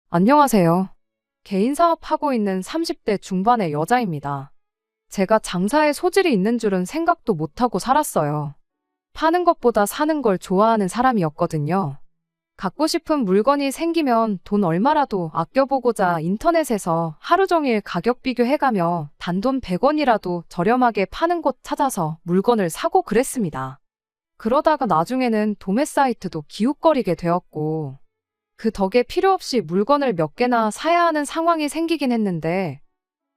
안녕하세요. 개인 사업하고 있는 30대 중반의 여자입니다. 제가 장사에 소질이 있는 줄은 생각도 못하고 살았어요. 파는 것보다 사는 걸 좋아하는 사람이었거든요. 갖고 싶은 물건이 생기면 돈 얼마라도 아껴보고자 인터넷에서 하루 종일 가격 비교해가며 단돈 100원이라도 저렴하게 파는 곳 찾아서 물건을 사고 그랬습니다. 그러다가 나중에는 도매 사이트도 기웃거리게 되었고, 그 덕에 필요 없이 물건을 몇 개나 사야 하는 상황이 생기긴 했는데,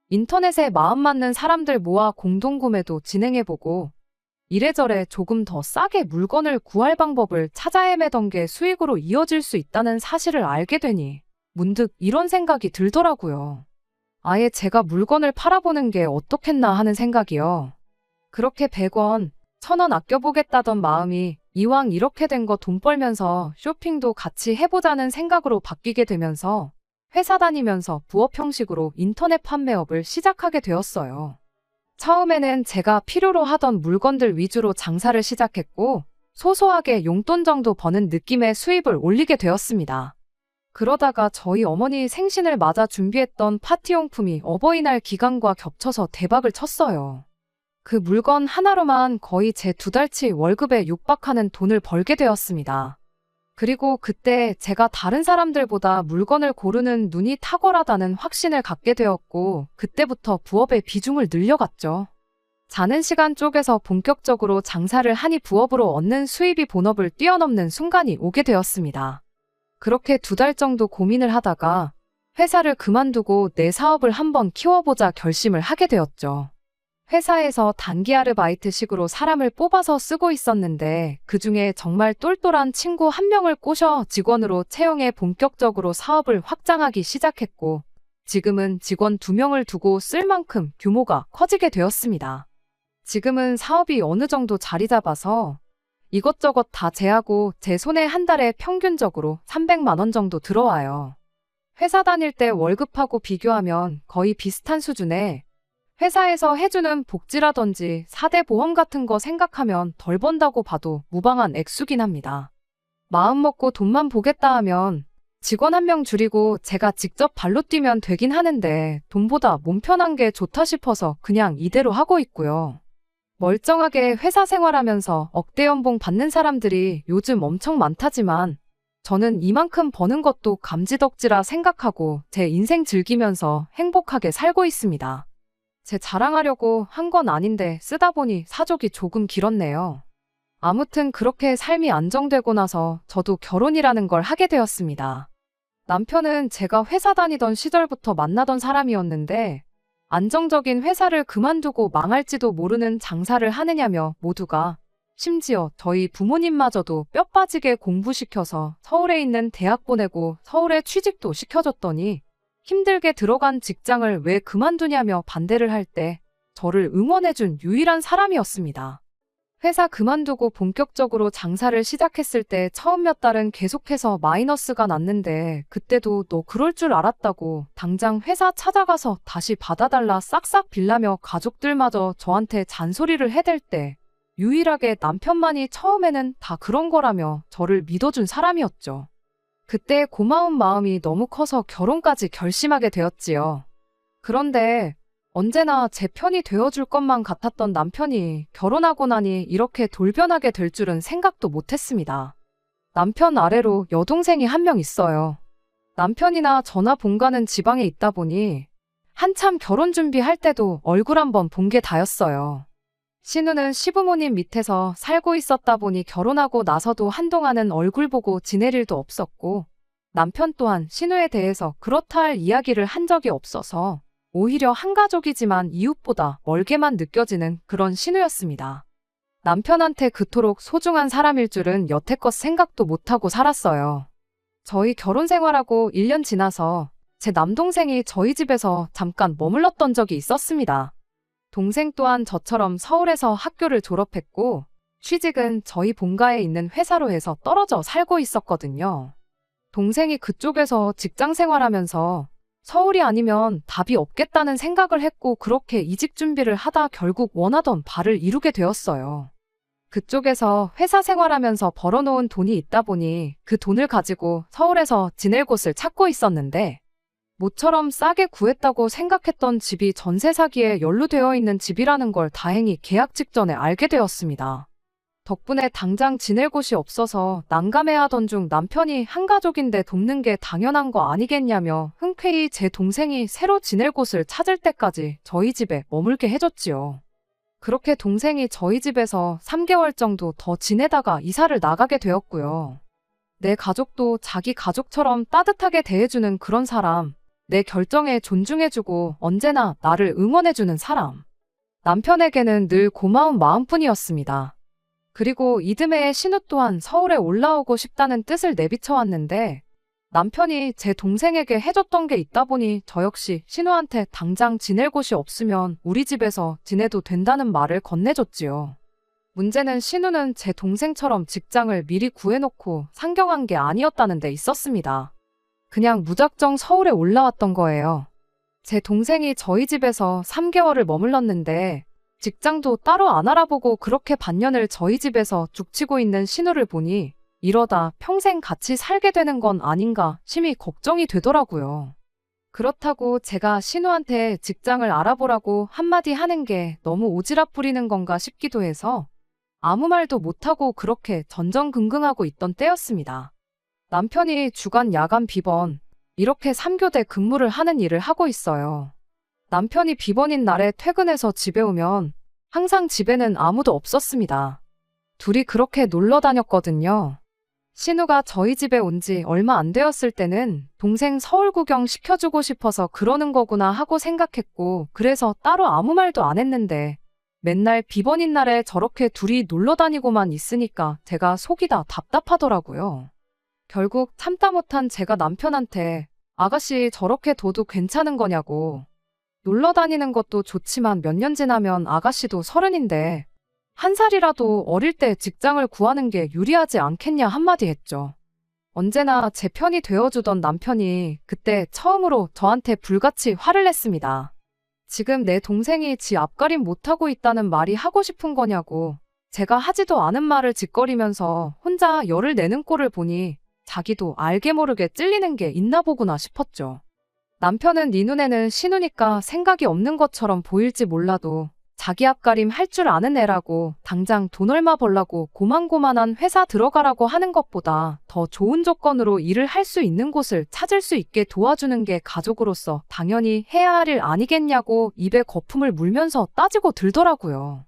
인터넷에 마음 맞는 사람들 모아 공동구매도 진행해보고, 이래저래 조금 더 싸게 물건을 구할 방법을 찾아 헤매던 게 수익으로 이어질 수 있다는 사실을 알게 되니, 문득 이런 생각이 들더라고요. 아예 제가 물건을 팔아보는 게 어떻겠나 하는 생각이요. 그렇게 100원, 1000원 아껴보겠다던 마음이 이왕 이렇게 된 거 돈 벌면서 쇼핑도 같이 해보자는 생각으로 바뀌게 되면서 회사 다니면서 부업 형식으로 인터넷 판매업을 시작하게 되었어요. 처음에는 제가 필요로 하던 물건들 위주로 장사를 시작했고 소소하게 용돈 정도 버는 느낌의 수입을 올리게 되었습니다. 그러다가 저희 어머니 생신을 맞아 준비했던 파티용품이 어버이날 기간과 겹쳐서 대박을 쳤어요. 그 물건 하나로만 거의 제 2달치 월급에 육박하는 돈을 벌게 되었습니다. 그리고 그때 제가 다른 사람들보다 물건을 고르는 눈이 탁월하다는 확신을 갖게 되었고, 그때부터 부업의 비중을 늘려갔죠. 자는 시간 쪼개서 본격적으로 장사를 하니 부업으로 얻는 수입이 본업을 뛰어넘는 순간이 오게 되었습니다. 그렇게 2달 정도 고민을 하다가 회사를 그만두고 내 사업을 한번 키워보자 결심을 하게 되었죠. 회사에서 단기 아르바이트식으로 사람을 뽑아서 쓰고 있었는데 그중에 정말 똘똘한 친구 한 명을 꼬셔 직원으로 채용해 본격적으로 사업을 확장하기 시작했고, 지금은 직원 2명을 두고 쓸 만큼 규모가 커지게 되었습니다. 지금은 사업이 어느 정도 자리 잡아서 이것저것 다 제하고 제 손에 한 달에 평균적으로 300만 원 정도 들어와요. 회사 다닐 때 월급하고 비교하면 거의 비슷한 수준에 회사에서 해주는 복지라든지 4대 보험 같은 거 생각하면 덜 번다고 봐도 무방한 액수긴 합니다. 마음 먹고 돈만 보겠다 하면 직원 1명 줄이고 제가 직접 발로 뛰면 되긴 하는데 돈보다 몸 편한 게 좋다 싶어서 그냥 이대로 하고 있고요. 멀쩡하게 회사 생활하면서 억대 연봉 받는 사람들이 요즘 엄청 많다지만 저는 이만큼 버는 것도 감지덕지라 생각하고 제 인생 즐기면서 행복하게 살고 있습니다. 제 자랑하려고 한 건 아닌데 쓰다 보니 사족이 조금 길었네요. 아무튼 그렇게 삶이 안정되고 나서 저도 결혼이라는 걸 하게 되었습니다. 남편은 제가 회사 다니던 시절부터 만나던 사람이었는데 안정적인 회사를 그만두고 망할지도 모르는 장사를 하느냐며 모두가, 심지어 저희 부모님마저도 뼈 빠지게 공부시켜서 서울에 있는 대학 보내고 서울에 취직도 시켜줬더니 힘들게 들어간 직장을 왜 그만두냐며 반대를 할 때 저를 응원해준 유일한 사람이었습니다. 회사 그만두고 본격적으로 장사를 시작했을 때 처음 몇 달은 계속해서 마이너스가 났는데 그때도 너 그럴 줄 알았다고 당장 회사 찾아가서 다시 받아달라 싹싹 빌라며 가족들마저 저한테 잔소리를 해댈 때 유일하게 남편만이 처음에는 다 그런 거라며 저를 믿어준 사람이었죠. 그때 고마운 마음이 너무 커서 결혼까지 결심하게 되었지요. 그런데 언제나 제 편이 되어줄 것만 같았던 남편이 결혼하고 나니 이렇게 돌변하게 될 줄은 생각도 못했습니다. 남편 아래로 여동생이 1명 있어요. 남편이나 저나 본가는 지방에 있다 보니 한참 결혼 준비할 때도 얼굴 한번 본 게 다였어요. 신우는 시부모님 밑에서 살고 있었다 보니 결혼하고 나서도 한동안은 얼굴 보고 지낼 일도 없었고, 남편 또한 신우에 대해서 그렇다 할 이야기를 한 적이 없어서 오히려 한가족이지만 이웃보다 멀게만 느껴지는 그런 신우였습니다. 남편한테 그토록 소중한 사람일 줄은 여태껏 생각도 못하고 살았어요. 저희 결혼 생활하고 1년 지나서 제 남동생이 저희 집에서 잠깐 머물렀던 적이 있었습니다. 동생 또한 저처럼 서울에서 학교를 졸업했고 취직은 저희 본가에 있는 회사로 해서 떨어져 살고 있었거든요. 동생이 그쪽에서 직장 생활하면서 서울이 아니면 답이 없겠다는 생각을 했고 그렇게 이직 준비를 하다 결국 원하던 바를 이루게 되었어요. 그쪽에서 회사 생활하면서 벌어놓은 돈이 있다 보니 그 돈을 가지고 서울에서 지낼 곳을 찾고 있었는데 모처럼 싸게 구했다고 생각했던 집이 전세 사기에 연루되어 있는 집이라는 걸 다행히 계약 직전에 알게 되었습니다. 덕분에 당장 지낼 곳이 없어서 난감해하던 중 남편이 한 가족인데 돕는 게 당연한 거 아니겠냐며 흔쾌히 제 동생이 새로 지낼 곳을 찾을 때까지 저희 집에 머물게 해줬지요. 그렇게 동생이 저희 집에서 3개월 정도 더 지내다가 이사를 나가게 되었고요. 내 가족도 자기 가족처럼 따뜻하게 대해주는 그런 사람, 내 결정에 존중해주고 언제나 나를 응원해주는 사람. 남편에게는 늘 고마운 마음뿐이었습니다. 그리고 이듬해에 신우 또한 서울에 올라오고 싶다는 뜻을 내비쳐왔는데 남편이 제 동생에게 해줬던 게 있다 보니 저 역시 신우한테 당장 지낼 곳이 없으면 우리 집에서 지내도 된다는 말을 건네줬지요. 문제는 신우는 제 동생처럼 직장을 미리 구해놓고 상경한 게 아니었다는 데 있었습니다. 그냥 무작정 서울에 올라왔던 거예요. 제 동생이 저희 집에서 3개월을 머물렀는데 직장도 따로 안 알아보고 그렇게 반년을 저희 집에서 죽치고 있는 신우를 보니 이러다 평생 같이 살게 되는 건 아닌가 심히 걱정이 되더라고요. 그렇다고 제가 신우한테 직장을 알아보라고 한마디 하는 게 너무 오지랖 부리는 건가 싶기도 해서 아무 말도 못하고 그렇게 전전긍긍하고 있던 때였습니다. 남편이 주간 야간 비번, 이렇게 3교대 근무를 하는 일을 하고 있어요. 남편이 비번인 날에 퇴근해서 집에 오면 항상 집에는 아무도 없었습니다. 둘이 그렇게 놀러 다녔거든요. 신우가 저희 집에 온 지 얼마 안 되었을 때는 동생 서울 구경 시켜주고 싶어서 그러는 거구나 하고 생각했고 그래서 따로 아무 말도 안 했는데 맨날 비번인 날에 저렇게 둘이 놀러 다니고만 있으니까 제가 속이 다 답답하더라고요. 결국 참다 못한 제가 남편한테 아가씨 저렇게 둬도 괜찮은 거냐고. 놀러 다니는 것도 좋지만 몇 년 지나면 아가씨도 30인데 한 살이라도 어릴 때 직장을 구하는 게 유리하지 않겠냐 한마디 했죠. 언제나 제 편이 되어주던 남편이 그때 처음으로 저한테 불같이 화를 냈습니다. 지금 내 동생이 지 앞가림 못하고 있다는 말이 하고 싶은 거냐고. 제가 하지도 않은 말을 짓거리면서 혼자 열을 내는 꼴을 보니 자기도 알게 모르게 찔리는 게 있나 보구나 싶었죠. 남편은 네 눈에는 신우니까 생각이 없는 것처럼 보일지 몰라도 자기 앞가림 할 줄 아는 애라고 당장 돈 얼마 벌라고 고만고만한 회사 들어가라고 하는 것보다 더 좋은 조건으로 일을 할 수 있는 곳을 찾을 수 있게 도와주는 게 가족으로서 당연히 해야 할 일 아니겠냐고 입에 거품을 물면서 따지고 들더라고요.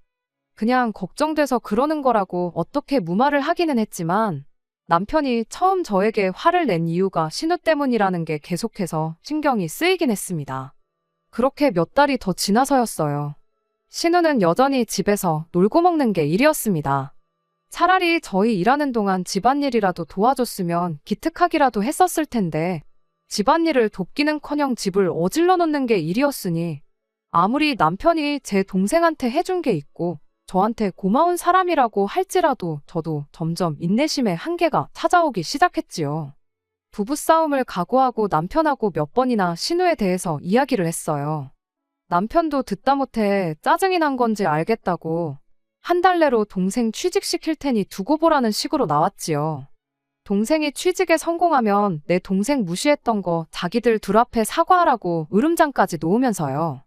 그냥 걱정돼서 그러는 거라고 어떻게 무말을 하기는 했지만 남편이 처음 저에게 화를 낸 이유가 신우 때문이라는 게 계속해서 신경이 쓰이긴 했습니다. 그렇게 몇 달이 더 지나서였어요. 신우는 여전히 집에서 놀고 먹는 게 일이었습니다. 차라리 저희 일하는 동안 집안일이라도 도와줬으면 기특하기라도 했었을 텐데 집안일을 돕기는커녕 집을 어질러 놓는 게 일이었으니 아무리 남편이 제 동생한테 해준 게 있고 저한테 고마운 사람이라고 할지라도 저도 점점 인내심의 한계가 찾아오기 시작했지요. 부부싸움을 각오하고 남편하고 몇 번이나 신우에 대해서 이야기를 했어요. 남편도 듣다 못해 짜증이 난 건지 알겠다고 한 달 내로 동생 취직시킬 테니 두고 보라는 식으로 나왔지요. 동생이 취직에 성공하면 내 동생 무시했던 거 자기들 둘 앞에 사과하라고 으름장까지 놓으면서요.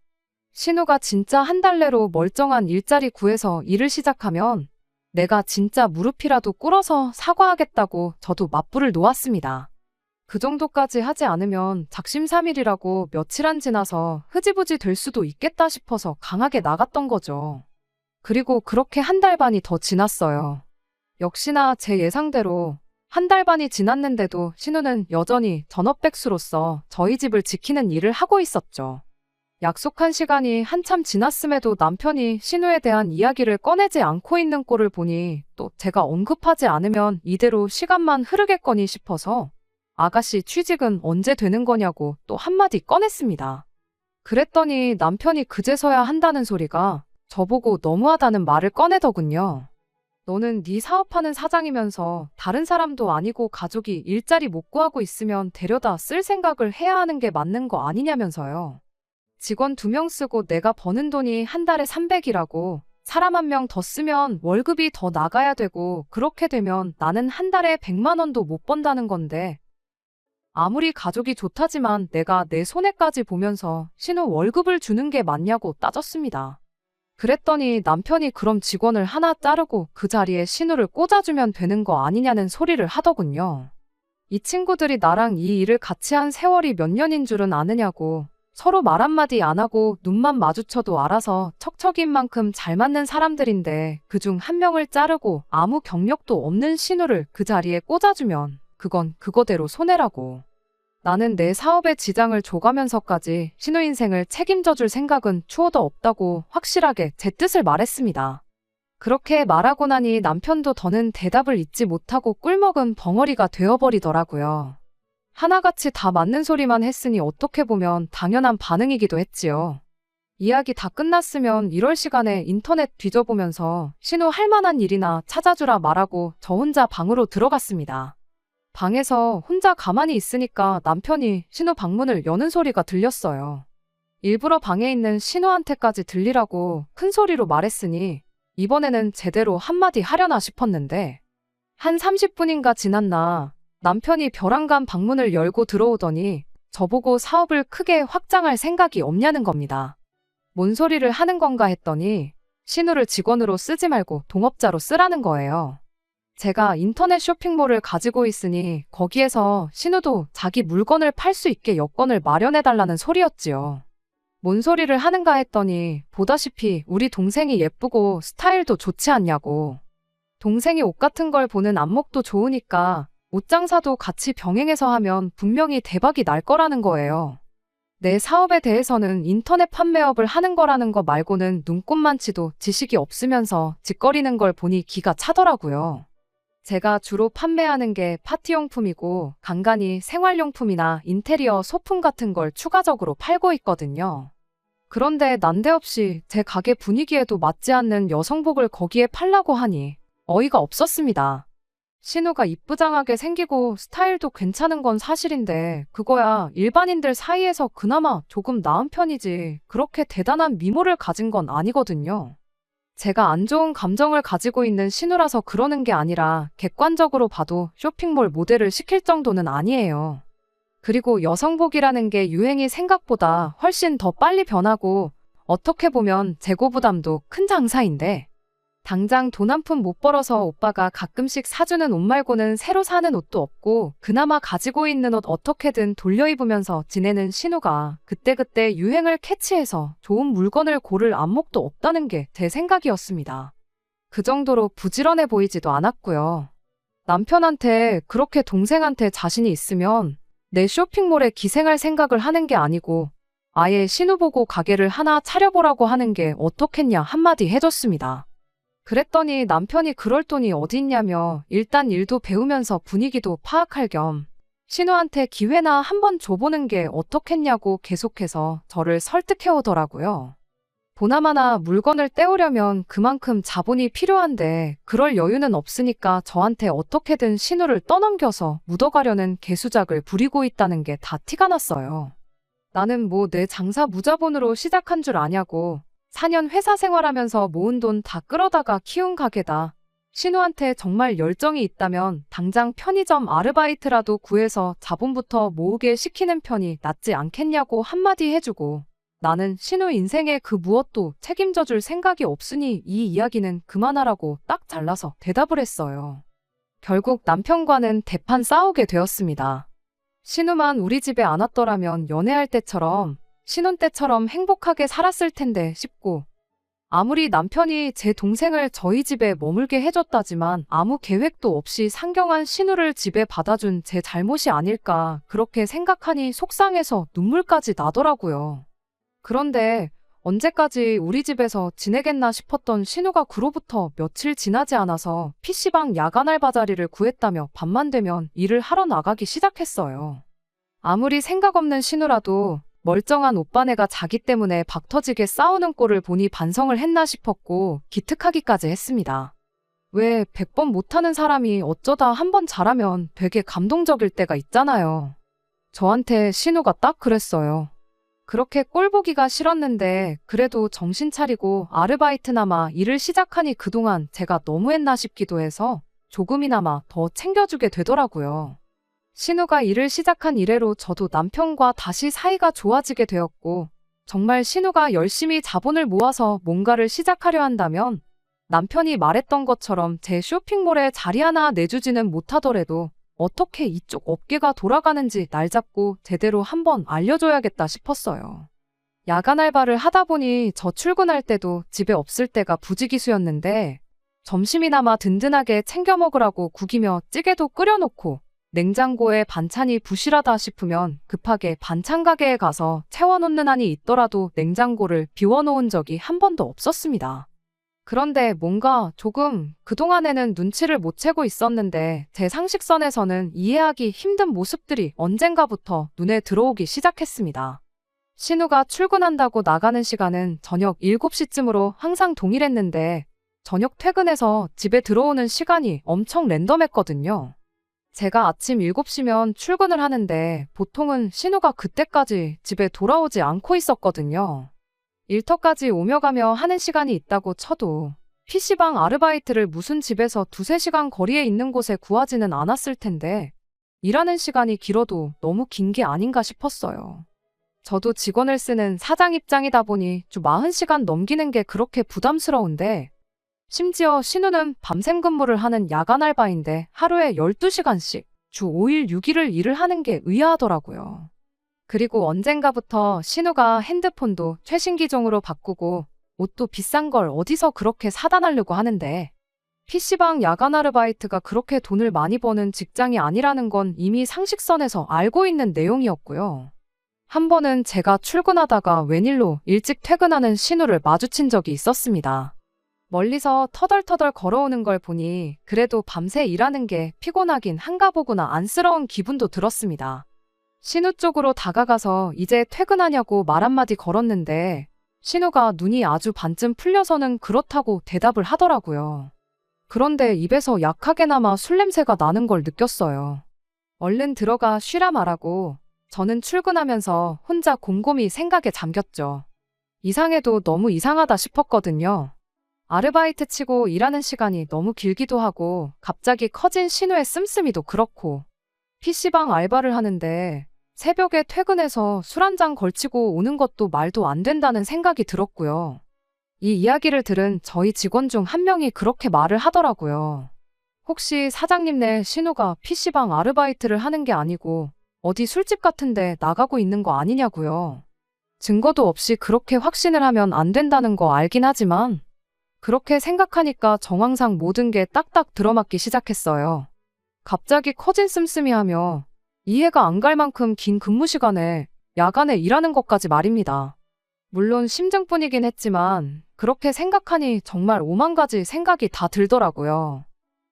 신우가 진짜 한 달 내로 멀쩡한 일자리 구해서 일을 시작하면 내가 진짜 무릎이라도 꿇어서 사과하겠다고 저도 맞불을 놓았습니다. 그 정도까지 하지 않으면 작심삼일이라고 며칠 안 지나서 흐지부지 될 수도 있겠다 싶어서 강하게 나갔던 거죠. 그리고 그렇게 한 달 반이 더 지났어요. 역시나 제 예상대로 한 달 반이 지났는데도 신우는 여전히 전업백수로서 저희 집을 지키는 일을 하고 있었죠. 약속한 시간이 한참 지났음에도 남편이 신우에 대한 이야기를 꺼내지 않고 있는 꼴을 보니 또 제가 언급하지 않으면 이대로 시간만 흐르겠거니 싶어서 아가씨 취직은 언제 되는 거냐고 또 한마디 꺼냈습니다. 그랬더니 남편이 그제서야 한다는 소리가 저보고 너무하다는 말을 꺼내더군요. 너는 네 사업하는 사장이면서 다른 사람도 아니고 가족이 일자리 못 구하고 있으면 데려다 쓸 생각을 해야 하는 게 맞는 거 아니냐면서요. 직원 2명 쓰고 내가 버는 돈이 한 달에 300이라고 사람 한 명 더 쓰면 월급이 더 나가야 되고 그렇게 되면 나는 한 달에 100만 원도 못 번다는 건데 아무리 가족이 좋다지만 내가 내 손해까지 보면서 신우 월급을 주는 게 맞냐고 따졌습니다. 그랬더니 남편이 그럼 직원을 하나 자르고 그 자리에 신우를 꽂아주면 되는 거 아니냐는 소리를 하더군요. 이 친구들이 나랑 이 일을 같이 한 세월이 몇 년인 줄은 아느냐고 서로 말 한마디 안 하고 눈만 마주쳐도 알아서 척척인 만큼 잘 맞는 사람들인데 그중 한 명을 자르고 아무 경력도 없는 신우를 그 자리에 꽂아주면 그건 그거대로 손해라고. 나는 내 사업에 지장을 줘가면서까지 신우 인생을 책임져줄 생각은 추호도 없다고 확실하게 제 뜻을 말했습니다. 그렇게 말하고 나니 남편도 더는 대답을 잇지 못하고 꿀먹은 벙어리가 되어버리더라고요. 하나같이 다 맞는 소리만 했으니 어떻게 보면 당연한 반응이기도 했지요. 이야기 다 끝났으면 이럴 시간에 인터넷 뒤져보면서 신우 할 만한 일이나 찾아주라 말하고 저 혼자 방으로 들어갔습니다. 방에서 혼자 가만히 있으니까 남편이 신우 방문을 여는 소리가 들렸어요. 일부러 방에 있는 신우한테까지 들리라고 큰 소리로 말했으니 이번에는 제대로 한마디 하려나 싶었는데 한 30분인가 지났나 남편이 벼랑간 방문을 열고 들어오더니 저보고 사업을 크게 확장할 생각이 없냐는 겁니다. 뭔 소리를 하는 건가 했더니 신우를 직원으로 쓰지 말고 동업자로 쓰라는 거예요. 제가 인터넷 쇼핑몰을 가지고 있으니 거기에서 신우도 자기 물건을 팔 수 있게 여건을 마련해달라는 소리였지요. 뭔 소리를 하는가 했더니 보다시피 우리 동생이 예쁘고 스타일도 좋지 않냐고. 동생이 옷 같은 걸 보는 안목도 좋으니까 옷 장사도 같이 병행해서 하면 분명히 대박이 날 거라는 거예요. 내 사업에 대해서는 인터넷 판매업을 하는 거라는 거 말고는 눈꼽만치도 지식이 없으면서 짓거리는 걸 보니 기가 차더라고요. 제가 주로 판매하는 게 파티용품이고 간간히 생활용품이나 인테리어 소품 같은 걸 추가적으로 팔고 있거든요. 그런데 난데없이 제 가게 분위기에도 맞지 않는 여성복을 거기에 팔라고 하니 어이가 없었습니다. 신우가 이쁘장하게 생기고 스타일도 괜찮은 건 사실인데 그거야 일반인들 사이에서 그나마 조금 나은 편이지 그렇게 대단한 미모를 가진 건 아니거든요. 제가 안 좋은 감정을 가지고 있는 신우라서 그러는 게 아니라 객관적으로 봐도 쇼핑몰 모델을 시킬 정도는 아니에요. 그리고 여성복이라는 게 유행이 생각보다 훨씬 더 빨리 변하고 어떻게 보면 재고 부담도 큰 장사인데 당장 돈 한 푼 못 벌어서 오빠가 가끔씩 사주는 옷 말고는 새로 사는 옷도 없고 그나마 가지고 있는 옷 어떻게든 돌려 입으면서 지내는 신우가 그때그때 유행을 캐치해서 좋은 물건을 고를 안목도 없다는 게 제 생각이었습니다. 그 정도로 부지런해 보이지도 않았고요. 남편한테 그렇게 동생한테 자신이 있으면 내 쇼핑몰에 기생할 생각을 하는 게 아니고 아예 신우 보고 가게를 하나 차려보라고 하는 게 어떻겠냐 한마디 해줬습니다. 그랬더니 남편이 그럴 돈이 어디 있냐며 일단 일도 배우면서 분위기도 파악할 겸 신우한테 기회나 한번 줘보는 게 어떻겠냐고 계속해서 저를 설득해 오더라고요. 보나마나 물건을 떼오려면 그만큼 자본이 필요한데 그럴 여유는 없으니까 저한테 어떻게든 신우를 떠넘겨서 묻어가려는 개수작을 부리고 있다는 게 다 티가 났어요. 나는 뭐 내 장사 무자본으로 시작한 줄 아냐고 4년 회사 생활하면서 모은 돈 다 끌어다가 키운 가게다. 신우한테 정말 열정이 있다면 당장 편의점 아르바이트라도 구해서 자본부터 모으게 시키는 편이 낫지 않겠냐고 한마디 해주고 나는 신우 인생의 그 무엇도 책임져 줄 생각이 없으니 이 이야기는 그만하라고 딱 잘라서 대답을 했어요. 결국 남편과는 대판 싸우게 되었습니다. 신우만 우리 집에 안 왔더라면 연애할 때처럼 신혼 때처럼 행복하게 살았을 텐데 싶고 아무리 남편이 제 동생을 저희 집에 머물게 해줬다지만 아무 계획도 없이 상경한 신우를 집에 받아준 제 잘못이 아닐까 그렇게 생각하니 속상해서 눈물까지 나더라고요. 그런데 언제까지 우리 집에서 지내겠나 싶었던 신우가 그로부터 며칠 지나지 않아서 PC방 야간 알바 자리를 구했다며 밤만 되면 일을 하러 나가기 시작했어요. 아무리 생각 없는 신우라도 멀쩡한 오빠네가 자기 때문에 박터지게 싸우는 꼴을 보니 반성을 했나 싶었고 기특하기까지 했습니다. 왜 100번 못하는 사람이 어쩌다 한 번 잘하면 되게 감동적일 때가 있잖아요. 저한테 신우가 딱 그랬어요. 그렇게 꼴 보기가 싫었는데 그래도 정신 차리고 아르바이트나마 일을 시작하니 그동안 제가 너무했나 싶기도 해서 조금이나마 더 챙겨주게 되더라고요. 신우가 일을 시작한 이래로 저도 남편과 다시 사이가 좋아지게 되었고, 정말 신우가 열심히 자본을 모아서 뭔가를 시작하려 한다면 남편이 말했던 것처럼 제 쇼핑몰에 자리 하나 내주지는 못하더라도 어떻게 이쪽 업계가 돌아가는지 날 잡고 제대로 한번 알려줘야겠다 싶었어요. 야간 알바를 하다 보니 저 출근할 때도 집에 없을 때가 부지기수였는데 점심이나마 든든하게 챙겨 먹으라고 국이며 찌개도 끓여놓고 냉장고에 반찬이 부실하다 싶으면 급하게 반찬 가게에 가서 채워놓는 한이 있더라도 냉장고를 비워놓은 적이 한 번도 없었습니다. 그런데 뭔가 조금 그동안에는 눈치를 못 채고 있었는데 제 상식선에서는 이해하기 힘든 모습들이 언젠가부터 눈에 들어오기 시작했습니다. 신우가 출근한다고 나가는 시간은 저녁 7시쯤으로 항상 동일했는데 저녁 퇴근해서 집에 들어오는 시간이 엄청 랜덤했거든요. 제가 아침 7시면 출근을 하는데 보통은 신우가 그때까지 집에 돌아오지 않고 있었거든요. 일터까지 오며 가며 하는 시간이 있다고 쳐도 PC방 아르바이트를 무슨 집에서 2~3시간 거리에 있는 곳에 구하지는 않았을 텐데 일하는 시간이 길어도 너무 긴 게 아닌가 싶었어요. 저도 직원을 쓰는 사장 입장이다 보니 주 40시간 넘기는 게 그렇게 부담스러운데 심지어 신우는 밤샘 근무를 하는 야간 알바인데 하루에 12시간씩 주 5일 6일을 일을 하는 게 의아하더라고요. 그리고 언젠가부터 신우가 핸드폰도 최신 기종으로 바꾸고 옷도 비싼 걸 어디서 그렇게 사다 달라고 하는데 PC방 야간 아르바이트가 그렇게 돈을 많이 버는 직장이 아니라는 건 이미 상식선에서 알고 있는 내용이었고요. 한 번은 제가 출근하다가 웬일로 일찍 퇴근하는 신우를 마주친 적이 있었습니다. 멀리서 터덜터덜 걸어오는 걸 보니 그래도 밤새 일하는 게 피곤하긴 한가 보구나 안쓰러운 기분도 들었습니다. 신우 쪽으로 다가가서 이제 퇴근하냐고 말 한마디 걸었는데 신우가 눈이 아주 반쯤 풀려서는 그렇다고 대답을 하더라고요. 그런데 입에서 약하게나마 술 냄새가 나는 걸 느꼈어요. 얼른 들어가 쉬라 말하고 저는 출근하면서 혼자 곰곰이 생각에 잠겼죠. 이상해도 너무 이상하다 싶었거든요. 아르바이트 치고 일하는 시간이 너무 길기도 하고 갑자기 커진 신우의 씀씀이도 그렇고 PC방 알바를 하는데 새벽에 퇴근해서 술 한 잔 걸치고 오는 것도 말도 안 된다는 생각이 들었고요. 이 이야기를 들은 저희 직원 중 한 명이 그렇게 말을 하더라고요. 혹시 사장님네 신우가 PC방 아르바이트를 하는 게 아니고 어디 술집 같은데 나가고 있는 거 아니냐고요. 증거도 없이 그렇게 확신을 하면 안 된다는 거 알긴 하지만 그렇게 생각하니까 정황상 모든 게 딱딱 들어맞기 시작했어요. 갑자기 커진 씀씀이 하며 이해가 안 갈 만큼 긴 근무 시간에 야간에 일하는 것까지 말입니다. 물론 심증뿐이긴 했지만 그렇게 생각하니 정말 오만 가지 생각이 다 들더라고요.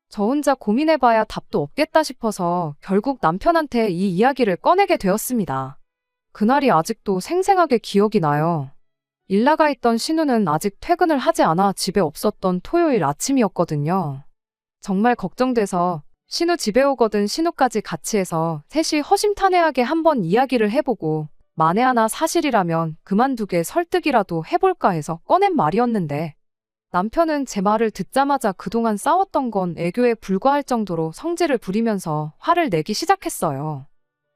저 혼자 고민해봐야 답도 없겠다 싶어서 결국 남편한테 이 이야기를 꺼내게 되었습니다. 그날이 아직도 생생하게 기억이 나요. 일 나가 있던 신우는 아직 퇴근을 하지 않아 집에 없었던 토요일 아침이었거든요. 정말 걱정돼서 신우 집에 오거든 신우까지 같이 해서 셋이 허심탄회하게 한번 이야기를 해보고 만에 하나 사실이라면 그만두게 설득이라도 해볼까 해서 꺼낸 말이었는데 남편은 제 말을 듣자마자 그동안 싸웠던 건 애교에 불과할 정도로 성질을 부리면서 화를 내기 시작했어요.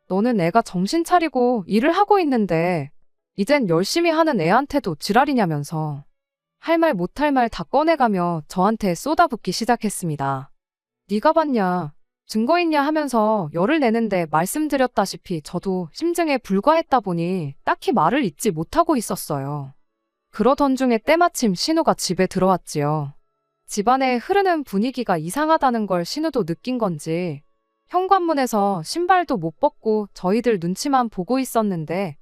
너는 애가 정신 차리고 일을 하고 있는데 이젠 열심히 하는 애한테도 지랄이냐면서 할 말 못할 말 다 꺼내가며 저한테 쏟아붓기 시작했습니다. 네가 봤냐, 증거 있냐 하면서 열을 내는데 말씀드렸다시피 저도 심증에 불과했다 보니 딱히 말을 잇지 못하고 있었어요. 그러던 중에 때마침 신우가 집에 들어왔지요. 집안에 흐르는 분위기가 이상하다는 걸 신우도 느낀 건지 현관문에서 신발도 못 벗고 저희들 눈치만 보고 있었는데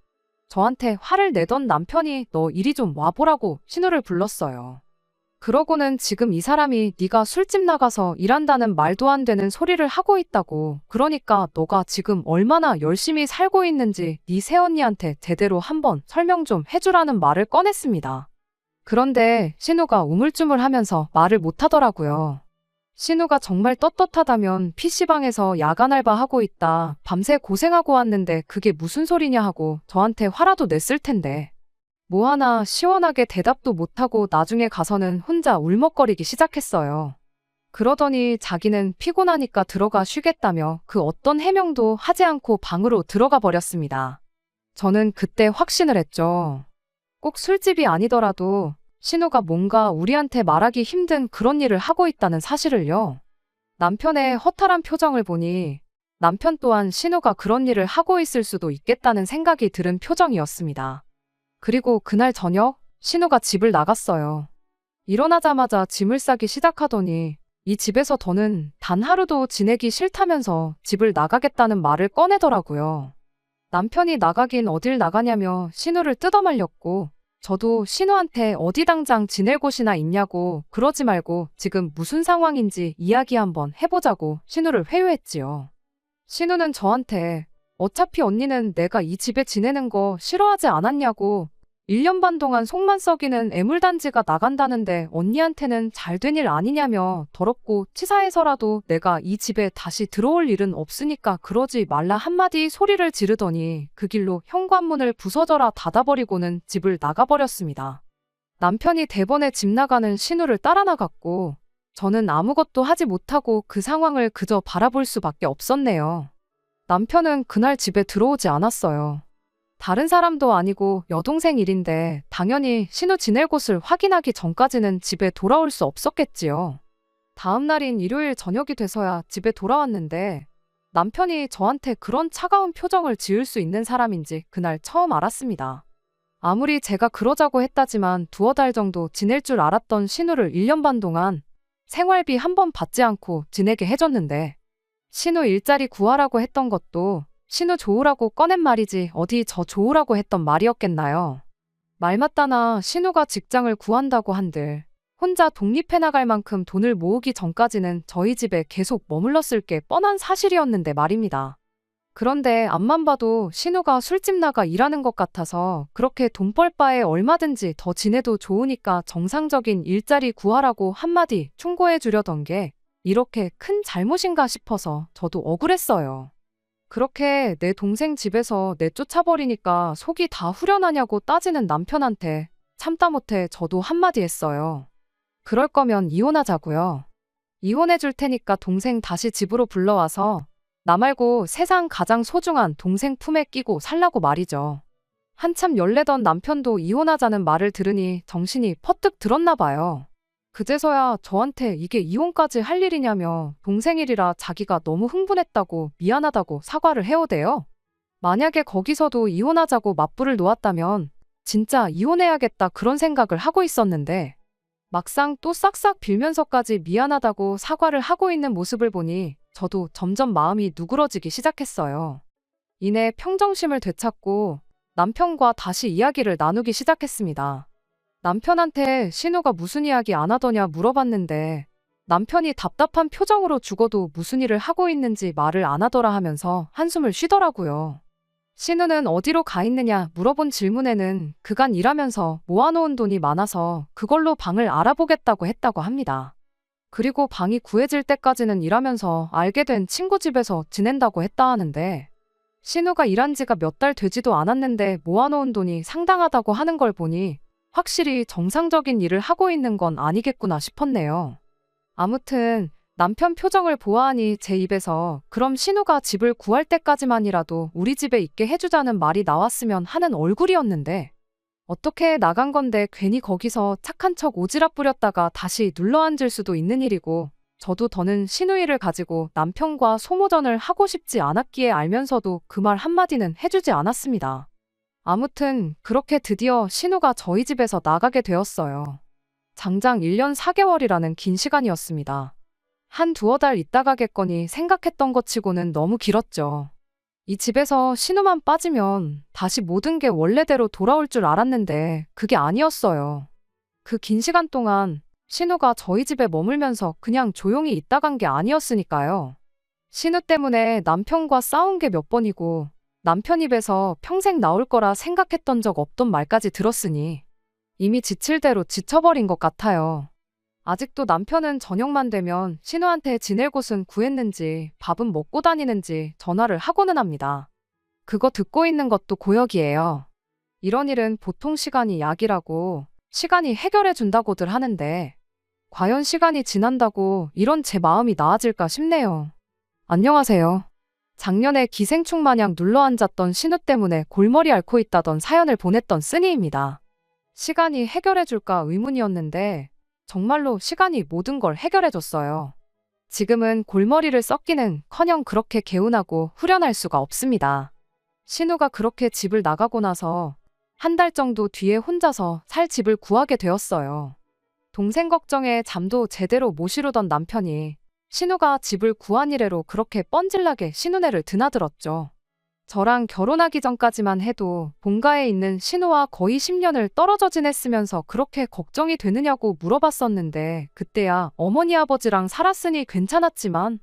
저한테 화를 내던 남편이 너 이리 좀 와보라고 신우를 불렀어요. 그러고는 지금 이 사람이 네가 술집 나가서 일한다는 말도 안 되는 소리를 하고 있다고. 그러니까 너가 지금 얼마나 열심히 살고 있는지 네 새언니한테 제대로 한번 설명 좀 해주라는 말을 꺼냈습니다. 그런데 신우가 우물쭈물하면서 말을 못하더라고요. 신우가 정말 떳떳하다면 PC방에서 야간 알바하고 있다. 밤새 고생하고 왔는데 그게 무슨 소리냐 하고 저한테 화라도 냈을 텐데. 뭐 하나 시원하게 대답도 못하고 나중에 가서는 혼자 울먹거리기 시작했어요. 그러더니 자기는 피곤하니까 들어가 쉬겠다며 그 어떤 해명도 하지 않고 방으로 들어가 버렸습니다. 저는 그때 확신을 했죠. 꼭 술집이 아니더라도 신우가 뭔가 우리한테 말하기 힘든 그런 일을 하고 있다는 사실을요. 남편의 허탈한 표정을 보니 남편 또한 신우가 그런 일을 하고 있을 수도 있겠다는 생각이 들은 표정이었습니다. 그리고 그날 저녁 신우가 집을 나갔어요. 일어나자마자 짐을 싸기 시작하더니 이 집에서 더는 단 하루도 지내기 싫다면서 집을 나가겠다는 말을 꺼내더라고요. 남편이 나가긴 어딜 나가냐며 신우를 뜯어말렸고 저도 신우한테 어디 당장 지낼 곳이나 있냐고 그러지 말고 지금 무슨 상황인지 이야기 한번 해보자고 신우를 회유했지요. 신우는 저한테 어차피 언니는 내가 이 집에 지내는 거 싫어하지 않았냐고 1년 반 동안 속만 썩이는 애물단지가 나간다는데 언니한테는 잘된 일 아니냐며 더럽고 치사해서라도 내가 이 집에 다시 들어올 일은 없으니까 그러지 말라 한마디 소리를 지르더니 그 길로 현관문을 부서져라 닫아버리고는 집을 나가버렸습니다. 남편이 대번에 집 나가는 신우를 따라 나갔고 저는 아무것도 하지 못하고 그 상황을 그저 바라볼 수밖에 없었네요. 남편은 그날 집에 들어오지 않았어요. 다른 사람도 아니고 여동생 일인데 당연히 신우 지낼 곳을 확인하기 전까지는 집에 돌아올 수 없었겠지요. 다음 날인 일요일 저녁이 돼서야 집에 돌아왔는데 남편이 저한테 그런 차가운 표정을 지을 수 있는 사람인지 그날 처음 알았습니다. 아무리 제가 그러자고 했다지만 두어 달 정도 지낼 줄 알았던 신우를 1년 반 동안 생활비 한 번 받지 않고 지내게 해줬는데 신우 일자리 구하라고 했던 것도 신우 좋으라고 꺼낸 말이지 어디 저 좋으라고 했던 말이었겠나요. 말 맞다나 신우가 직장을 구한다고 한들 혼자 독립해 나갈 만큼 돈을 모으기 전까지는 저희 집에 계속 머물렀을 게 뻔한 사실이었는데 말입니다. 그런데 앞만 봐도 신우가 술집 나가 일하는 것 같아서 그렇게 돈 벌 바에 얼마든지 더 지내도 좋으니까 정상적인 일자리 구하라고 한마디 충고해 주려던 게 이렇게 큰 잘못인가 싶어서 저도 억울했어요. 그렇게 내 동생 집에서 내쫓아버리니까 속이 다 후련하냐고 따지는 남편한테 참다 못해 저도 한마디 했어요. 그럴 거면 이혼하자고요. 이혼해 줄 테니까 동생 다시 집으로 불러와서 나 말고 세상 가장 소중한 동생 품에 끼고 살라고 말이죠. 한참 열내던 남편도 이혼하자는 말을 들으니 정신이 퍼뜩 들었나 봐요. 그제서야 저한테 이게 이혼까지 할 일이냐며 동생 일이라 자기가 너무 흥분했다고 미안하다고 사과를 해오대요. 만약에 거기서도 이혼하자고 맞불을 놓았다면 진짜 이혼해야겠다 그런 생각을 하고 있었는데 막상 또 싹싹 빌면서까지 미안하다고 사과를 하고 있는 모습을 보니 저도 점점 마음이 누그러지기 시작했어요. 이내 평정심을 되찾고 남편과 다시 이야기를 나누기 시작했습니다. 남편한테 신우가 무슨 이야기 안 하더냐 물어봤는데 남편이 답답한 표정으로 죽어도 무슨 일을 하고 있는지 말을 안 하더라 하면서 한숨을 쉬더라고요. 신우는 어디로 가 있느냐 물어본 질문에는 그간 일하면서 모아놓은 돈이 많아서 그걸로 방을 알아보겠다고 했다고 합니다. 그리고 방이 구해질 때까지는 일하면서 알게 된 친구 집에서 지낸다고 했다 하는데 신우가 일한 지가 몇 달 되지도 않았는데 모아놓은 돈이 상당하다고 하는 걸 보니 확실히 정상적인 일을 하고 있는 건 아니겠구나 싶었네요. 아무튼 남편 표정을 보아하니 제 입에서 그럼 신우가 집을 구할 때까지만이라도 우리 집에 있게 해주자는 말이 나왔으면 하는 얼굴이었는데 어떻게 나간 건데 괜히 거기서 착한 척 오지랖 부렸다가 다시 눌러앉을 수도 있는 일이고 저도 더는 신우 일을 가지고 남편과 소모전을 하고 싶지 않았기에 알면서도 그 말 한마디는 해주지 않았습니다. 아무튼 그렇게 드디어 신우가 저희 집에서 나가게 되었어요. 장장 1년 4개월이라는 긴 시간이었습니다. 한 두어 달 있다 가겠거니 생각했던 것 치고는 너무 길었죠. 이 집에서 신우만 빠지면 다시 모든 게 원래대로 돌아올 줄 알았는데 그게 아니었어요. 그 긴 시간 동안 신우가 저희 집에 머물면서 그냥 조용히 있다 간 게 아니었으니까요. 신우 때문에 남편과 싸운 게 몇 번이고 남편 입에서 평생 나올 거라 생각했던 적 없던 말까지 들었으니 이미 지칠 대로 지쳐버린 것 같아요. 아직도 남편은 저녁만 되면 신우한테 지낼 곳은 구했는지 밥은 먹고 다니는지 전화를 하고는 합니다. 그거 듣고 있는 것도 고역이에요. 이런 일은 보통 시간이 약이라고 시간이 해결해 준다고들 하는데 과연 시간이 지난다고 이런 제 마음이 나아질까 싶네요. 안녕하세요. 작년에 기생충 마냥 눌러앉았던 신우 때문에 골머리 앓고 있다던 사연을 보냈던 쓰니입니다. 시간이 해결해 줄까 의문이었는데 정말로 시간이 모든 걸 해결해 줬어요. 지금은 골머리를 썩기는커녕 그렇게 개운하고 후련할 수가 없습니다. 신우가 그렇게 집을 나가고 나서 한 달 정도 뒤에 혼자서 살 집을 구하게 되었어요. 동생 걱정에 잠도 제대로 못 이루던 남편이 신우가 집을 구한 이래로 그렇게 뻔질나게 신우네를 드나들었죠. 저랑 결혼하기 전까지만 해도 본가에 있는 신우와 거의 10년을 떨어져 지냈으면서 그렇게 걱정이 되느냐고 물어봤었는데 그때야 어머니 아버지랑 살았으니 괜찮았지만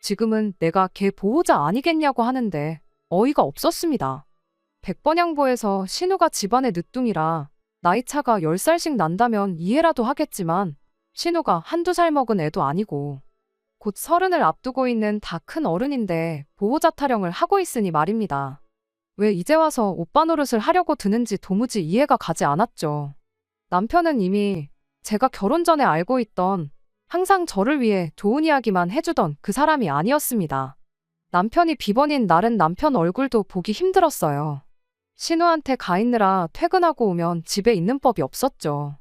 지금은 내가 걔 보호자 아니겠냐고 하는데 어이가 없었습니다. 백번양보에서 신우가 집안의 늦둥이라 나이차가 10살씩 난다면 이해라도 하겠지만 신우가 한두 살 먹은 애도 아니고 곧 30을 앞두고 있는 다 큰 어른인데 보호자 타령을 하고 있으니 말입니다. 왜 이제 와서 오빠 노릇을 하려고 드는지 도무지 이해가 가지 않았죠. 남편은 이미 제가 결혼 전에 알고 있던 항상 저를 위해 좋은 이야기만 해주던 그 사람이 아니었습니다. 남편이 비번인 날은 남편 얼굴도 보기 힘들었어요. 신우한테 가 있느라 퇴근하고 오면 집에 있는 법이 없었죠.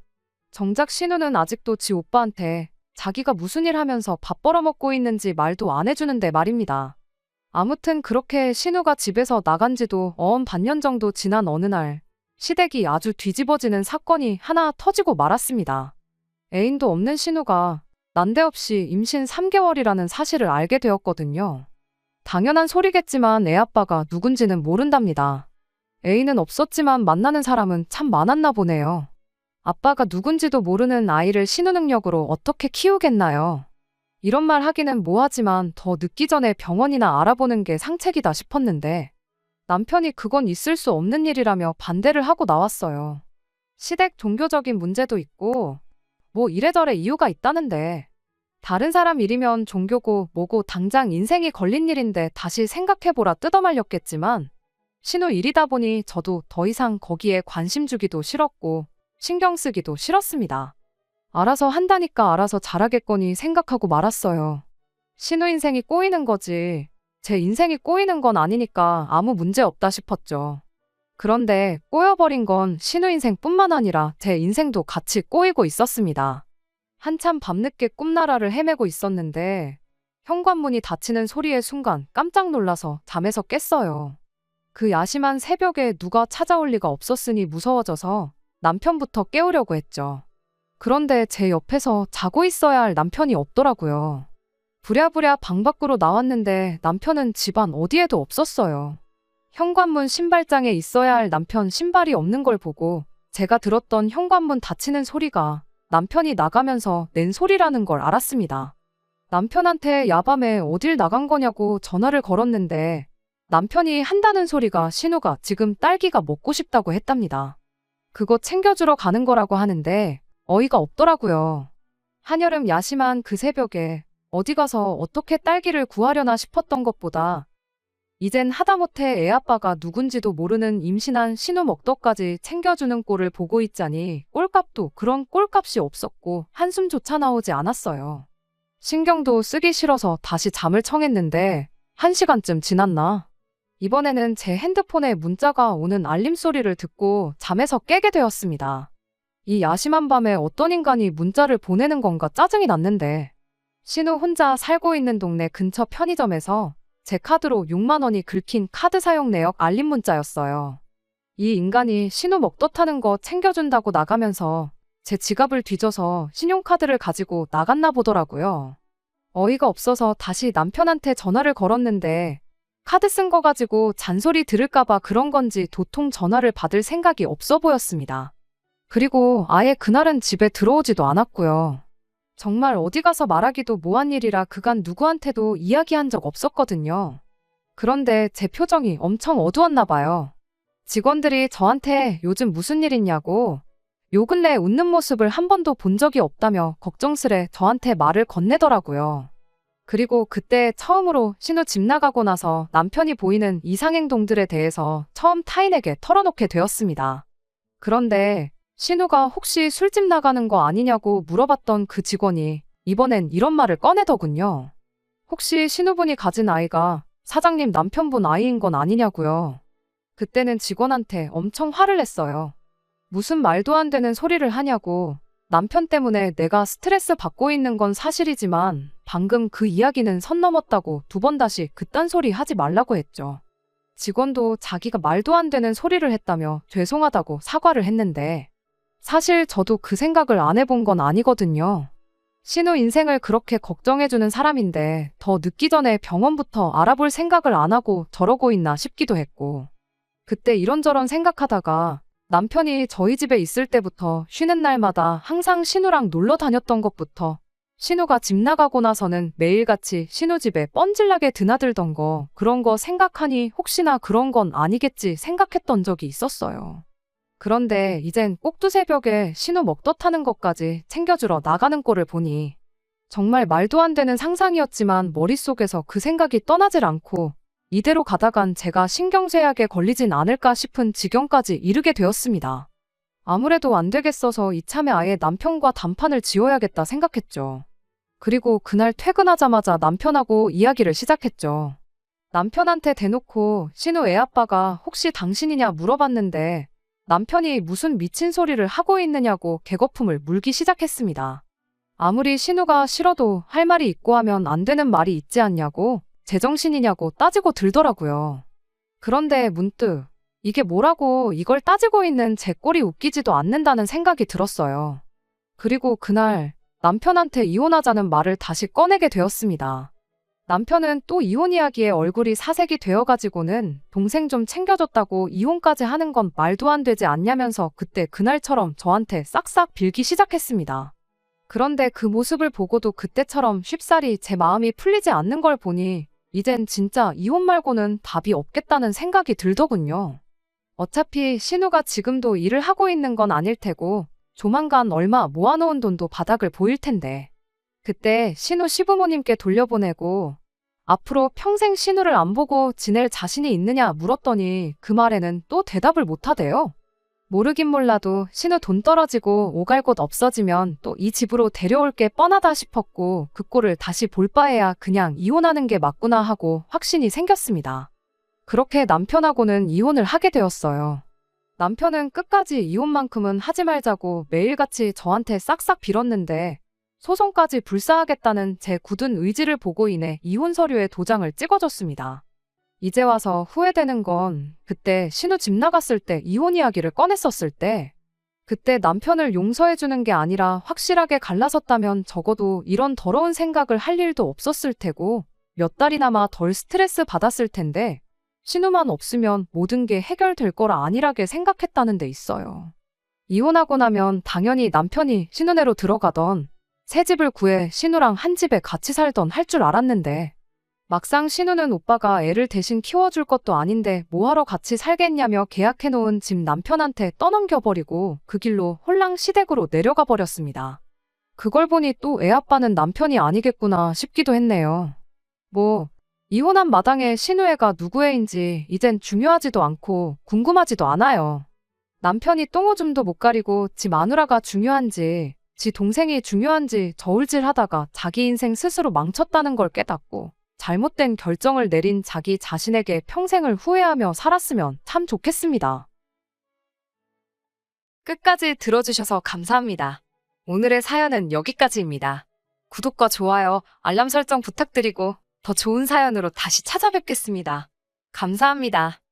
정작 신우는 아직도 지 오빠한테 자기가 무슨 일 하면서 밥 벌어먹고 있는지 말도 안 해주는데 말입니다. 아무튼 그렇게 신우가 집에서 나간 지도 반년 정도 지난 어느 날 시댁이 아주 뒤집어지는 사건이 하나 터지고 말았습니다. 애인도 없는 신우가 난데없이 임신 3개월이라는 사실을 알게 되었거든요. 당연한 소리겠지만 애 아빠가 누군지는 모른답니다. 애인은 없었지만 만나는 사람은 참 많았나 보네요. 아빠가 누군지도 모르는 아이를 신우 능력으로 어떻게 키우겠나요? 이런 말 하기는 뭐하지만 더 늦기 전에 병원이나 알아보는 게 상책이다 싶었는데 남편이 그건 있을 수 없는 일이라며 반대를 하고 나왔어요. 시댁 종교적인 문제도 있고 뭐 이래저래 이유가 있다는데 다른 사람 일이면 종교고 뭐고 당장 인생이 걸린 일인데 다시 생각해보라 뜯어말렸겠지만 신우 일이다 보니 저도 더 이상 거기에 관심 주기도 싫었고 신경 쓰기도 싫었습니다. 알아서 한다니까 알아서 잘하겠거니 생각하고 말았어요. 신우 인생이 꼬이는 거지 제 인생이 꼬이는 건 아니니까 아무 문제 없다 싶었죠. 그런데 꼬여버린 건 신우 인생뿐만 아니라 제 인생도 같이 꼬이고 있었습니다. 한참 밤늦게 꿈나라를 헤매고 있었는데 현관문이 닫히는 소리의 순간 깜짝 놀라서 잠에서 깼어요. 그 야심한 새벽에 누가 찾아올 리가 없었으니 무서워져서 남편부터 깨우려고 했죠. 그런데 제 옆에서 자고 있어야 할 남편이 없더라고요. 부랴부랴 방 밖으로 나왔는데 남편은 집안 어디에도 없었어요. 현관문 신발장에 있어야 할 남편 신발이 없는 걸 보고 제가 들었던 현관문 닫히는 소리가 남편이 나가면서 낸 소리라는 걸 알았습니다. 남편한테 야밤에 어딜 나간 거냐고 전화를 걸었는데 남편이 한다는 소리가 신우가 지금 딸기가 먹고 싶다고 했답니다. 그거 챙겨주러 가는 거라고 하는데 어이가 없더라고요. 한여름 야심한 그 새벽에 어디 가서 어떻게 딸기를 구하려나 싶었던 것보다 이젠 하다못해 애아빠가 누군지도 모르는 임신한 신우 먹떡까지 챙겨주는 꼴을 보고 있자니 꼴값도 그런 꼴값이 없었고 한숨조차 나오지 않았어요. 신경도 쓰기 싫어서 다시 잠을 청했는데 1시간쯤 지났나? 이번에는 제 핸드폰에 문자가 오는 알림 소리를 듣고 잠에서 깨게 되었습니다. 이 야심한 밤에 어떤 인간이 문자를 보내는 건가 짜증이 났는데 신우 혼자 살고 있는 동네 근처 편의점에서 제 카드로 6만 원이 긁힌 카드 사용 내역 알림 문자였어요. 이 인간이 신우 먹떡하는 거 챙겨준다고 나가면서 제 지갑을 뒤져서 신용카드를 가지고 나갔나 보더라고요. 어이가 없어서 다시 남편한테 전화를 걸었는데 카드 쓴 거 가지고 잔소리 들을까봐 그런 건지 도통 전화를 받을 생각이 없어 보였습니다. 그리고 아예 그날은 집에 들어오지도 않았고요. 정말 어디 가서 말하기도 뭐한 일이라 그간 누구한테도 이야기한 적 없었거든요. 그런데 제 표정이 엄청 어두웠나 봐요. 직원들이 저한테 요즘 무슨 일 있냐고 요 근래 웃는 모습을 한 번도 본 적이 없다며 걱정스레 저한테 말을 건네더라고요. 그리고 그때 처음으로 신우 집 나가고 나서 남편이 보이는 이상행동들에 대해서 처음 타인에게 털어놓게 되었습니다. 그런데 신우가 혹시 술집 나가는 거 아니냐고 물어봤던 그 직원이 이번엔 이런 말을 꺼내더군요. 혹시 신우분이 가진 아이가 사장님 남편분 아이인 건 아니냐고요. 그때는 직원한테 엄청 화를 냈어요. 무슨 말도 안 되는 소리를 하냐고. 남편 때문에 내가 스트레스 받고 있는 건 사실이지만 방금 그 이야기는 선 넘었다고 두 번 다시 그딴 소리 하지 말라고 했죠. 직원도 자기가 말도 안 되는 소리를 했다며 죄송하다고 사과를 했는데 사실 저도 그 생각을 안 해본 건 아니거든요. 신우 인생을 그렇게 걱정해주는 사람인데 더 늦기 전에 병원부터 알아볼 생각을 안 하고 저러고 있나 싶기도 했고 그때 이런저런 생각하다가 남편이 저희 집에 있을 때부터 쉬는 날마다 항상 신우랑 놀러 다녔던 것부터 신우가 집 나가고 나서는 매일같이 신우 집에 뻔질나게 드나들던 거 그런 거 생각하니 혹시나 그런 건 아니겠지 생각했던 적이 있었어요. 그런데 이젠 꼭두새벽에 신우 먹덧 하는 것까지 챙겨주러 나가는 꼴을 보니 정말 말도 안 되는 상상이었지만 머릿속에서 그 생각이 떠나질 않고 이대로 가다간 제가 신경쇠약에 걸리진 않을까 싶은 지경까지 이르게 되었습니다. 아무래도 안 되겠어서 이참에 아예 남편과 단판을 지어야겠다 생각했죠. 그리고 그날 퇴근하자마자 남편하고 이야기를 시작했죠. 남편한테 대놓고 신우 애아빠가 혹시 당신이냐 물어봤는데 남편이 무슨 미친 소리를 하고 있느냐고 개거품을 물기 시작했습니다. 아무리 신우가 싫어도 할 말이 있고 하면 안 되는 말이 있지 않냐고 제정신이냐고 따지고 들더라고요. 그런데 문득 이게 뭐라고 이걸 따지고 있는 제 꼴이 웃기지도 않는다는 생각이 들었어요. 그리고 그날 남편한테 이혼하자는 말을 다시 꺼내게 되었습니다. 남편은 또 이혼 이야기에 얼굴이 사색이 되어가지고는 동생 좀 챙겨줬다고 이혼까지 하는 건 말도 안 되지 않냐면서 그때 그날처럼 저한테 싹싹 빌기 시작했습니다. 그런데 그 모습을 보고도 그때처럼 쉽사리 제 마음이 풀리지 않는 걸 보니 이젠 진짜 이혼 말고는 답이 없겠다는 생각이 들더군요. 어차피 신우가 지금도 일을 하고 있는 건 아닐 테고 조만간 얼마 모아놓은 돈도 바닥을 보일 텐데 그때 신우 시부모님께 돌려보내고 앞으로 평생 신우를 안 보고 지낼 자신이 있느냐 물었더니 그 말에는 또 대답을 못하대요. 모르긴 몰라도 신우 돈 떨어지고 오갈 곳 없어지면 또 이 집으로 데려올 게 뻔하다 싶었고 그 꼴을 다시 볼 바에야 그냥 이혼하는 게 맞구나 하고 확신이 생겼습니다. 그렇게 남편하고는 이혼을 하게 되었어요. 남편은 끝까지 이혼만큼은 하지 말자고 매일같이 저한테 싹싹 빌었는데 소송까지 불사하겠다는 제 굳은 의지를 보고 인해 이혼 서류에 도장을 찍어줬습니다. 이제 와서 후회되는 건 그때 신우 집 나갔을 때 이혼 이야기를 꺼냈었을 때 그때 남편을 용서해주는 게 아니라 확실하게 갈라섰다면 적어도 이런 더러운 생각을 할 일도 없었을 테고 몇 달이나마 덜 스트레스 받았을 텐데 신우만 없으면 모든 게 해결될 거라 안일하게 생각했다는 데 있어요. 이혼하고 나면 당연히 남편이 신우네로 들어가던 새 집을 구해 신우랑 한 집에 같이 살던 할 줄 알았는데 막상 신우는 오빠가 애를 대신 키워줄 것도 아닌데 뭐하러 같이 살겠냐며 계약해놓은 집 남편한테 떠넘겨버리고 그 길로 홀랑시댁으로 내려가 버렸습니다. 그걸 보니 또 애아빠는 남편이 아니겠구나 싶기도 했네요. 뭐 이혼한 마당에 신우 애가 누구 애인지 이젠 중요하지도 않고 궁금하지도 않아요. 남편이 똥오줌도 못 가리고 지 마누라가 중요한지 지 동생이 중요한지 저울질하다가 자기 인생 스스로 망쳤다는 걸 깨닫고 잘못된 결정을 내린 자기 자신에게 평생을 후회하며 살았으면 참 좋겠습니다. 끝까지 들어주셔서 감사합니다. 오늘의 사연은 여기까지입니다. 구독과 좋아요, 알람 설정 부탁드리고 더 좋은 사연으로 다시 찾아뵙겠습니다. 감사합니다.